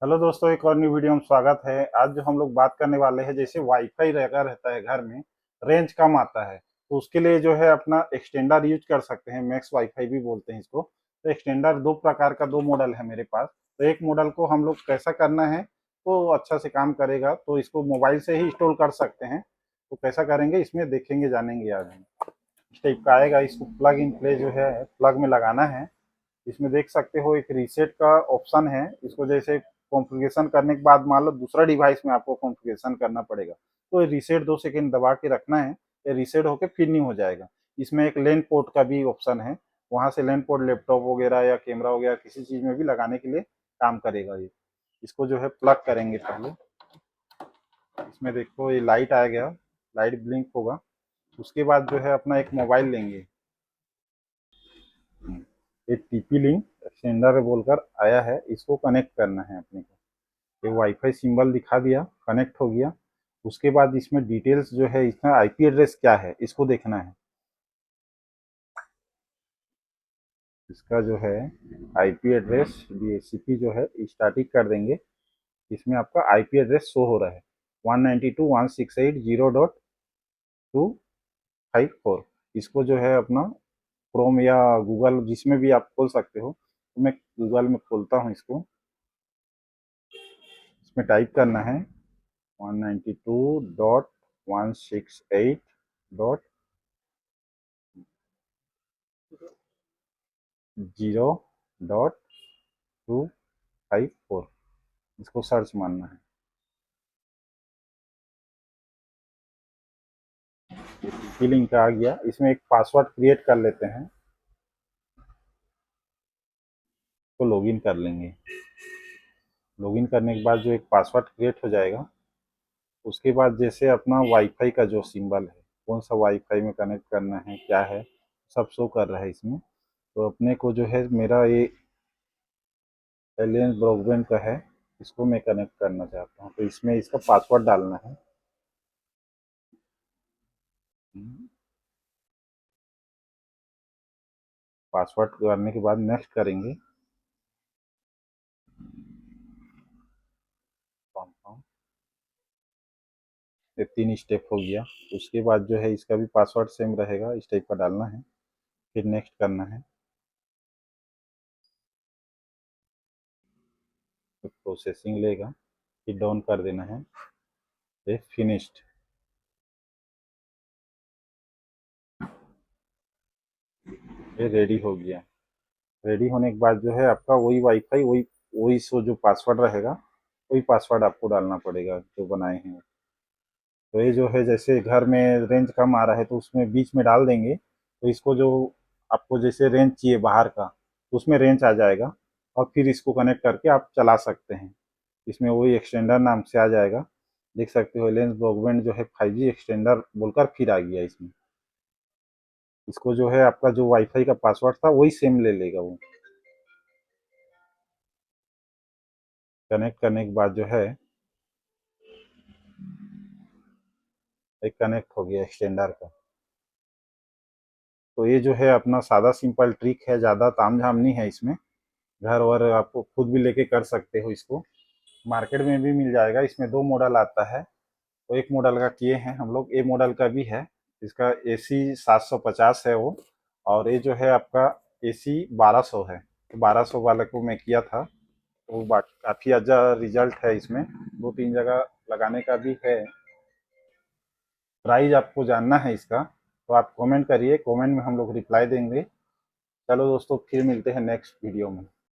Hello दोस्तों, एक और न्यू वीडियो में स्वागत है। आज जो हम लोग बात करने वाले हैं, जैसे वाईफाई लगा रहता है घर में, रेंज कम आता है, तो उसके लिए जो है अपना एक्सटेंडर यूज कर सकते हैं। मैक्स वाईफाई भी बोलते हैं इसको। तो एक्सटेंडर दो प्रकार का, दो मॉडल है मेरे पास। तो एक मॉडल को हम लोग कैसा करना है तो अच्छा से काम करेगा, तो इसको मोबाइल से ही इंस्टॉल कर सकते हैं। तो कैसा करेंगे इसमें देखेंगे, जानेंगे आज हम। इस टाइप का आएगा। इसको प्लग इन प्ले जो है प्लग में लगाना है। इसमें देख सकते हो एक रीसेट का ऑप्शन है। इसको जैसे कॉन्फ़िगरेशन करने के बाद मान लो दूसरा डिवाइस में आपको कॉन्फ़िगरेशन करना पड़ेगा, तो रीसेट 2 सेकंड दबा के रखना है। ये रीसेट होके फिर नहीं हो जाएगा। इसमें एक लैन पोर्ट का भी ऑप्शन है। वहाँ से लैन पोर्ट लैपटॉप वगैरह या कैमरा वगैरह किसी चीज़ में भी लगाने के लिए काम करेगा ये। इसको जो है प्लग करेंगे पहले। इसमें देखो ये लाइट आ गया, लाइट ब्लिंक होगा। उसके बाद जो है अपना एक मोबाइल लेंगे। ये टीपी लिंक एक्सटेंडर बोलकर आया है, इसको कनेक्ट करना है अपने को। ये वाईफाई सिंबल दिखा दिया, कनेक्ट हो गया। उसके बाद इसमें डिटेल्स जो है, इसमें आईपी एड्रेस क्या है इसको देखना है। इसका जो है आईपी एड्रेस डीएचसीपी जो है स्टैटिक कर देंगे। इसमें आपका आईपी एड्रेस शो हो रहा है 192.168.0.254। इसको जो है अपना क्रोम या गूगल जिसमें भी आप खोल सकते हो। तो मैं गूगल में खोलता हूँ इसको। इसमें टाइप करना है 192.168.0.254। इसको सर्च मारना है। लिंक आ गया। इसमें एक पासवर्ड क्रिएट कर लेते हैं, तो लॉगिन कर लेंगे। लॉगिन करने के बाद जो एक पासवर्ड क्रिएट हो जाएगा, उसके बाद जैसे अपना वाईफाई का जो सिंबल है, कौन सा वाईफाई में कनेक्ट करना है क्या है, सब शो कर रहा है इसमें। तो अपने को जो है मेरा ये एलियंस ब्रॉडबैंड का है, इसको मैं कनेक्ट करना चाहता हूँ। तो इसमें इसका पासवर्ड डालना है। पासवर्ड करने के बाद नेक्स्ट करेंगे। ये 3 स्टेप हो गया। उसके बाद जो है इसका भी पासवर्ड सेम रहेगा, इस टाइप का डालना है। फिर नेक्स्ट करना है। तो प्रोसेसिंग लेगा, फिर डाउन कर देना है। ये फिनिश्ड। ये रेडी हो गया। रेडी होने के बाद जो है आपका वही वाईफाई, वही वही सो जो पासवर्ड रहेगा, वही पासवर्ड आपको डालना पड़ेगा जो बनाए हैं। तो ये जो है जैसे घर में रेंज कम आ रहा है तो उसमें बीच में डाल देंगे, तो इसको जो आपको जैसे रेंज चाहिए बाहर का, तो उसमें रेंज आ जाएगा। और फिर इसको कनेक्ट करके आप चला सकते हैं। इसमें वही एक्सटेंडर नाम से आ जाएगा। देख सकते हो लेंस ब्रॉडबैंड जो है 5G एक्सटेंडर बोलकर फिर आ गया इसमें। इसको जो है आपका जो वाईफाई का पासवर्ड था वही सेम ले लेगा वो। कनेक्ट करने के बाद जो है एक कनेक्ट हो गया एक्सटेंडर का। तो ये जो है अपना सादा सिंपल ट्रिक है, ज़्यादा तामझाम नहीं है इसमें। घर और आपको खुद भी लेके कर सकते हो इसको। मार्केट में भी मिल जाएगा। इसमें दो मॉडल आता है। तो एक मॉडल का किए हैं हम लोग, ए मॉडल का भी है। इसका AC 750 है वो। और ये जो है आपका AC 1200 है। तो 1200 वाले को मैं किया था, तो काफ़ी अच्छा रिजल्ट है इसमें। 2-3 जगह लगाने का भी है। प्राइस आपको जानना है इसका, तो आप कमेंट करिए। कमेंट में हम लोग रिप्लाई देंगे। चलो दोस्तों, फिर मिलते हैं नेक्स्ट वीडियो में।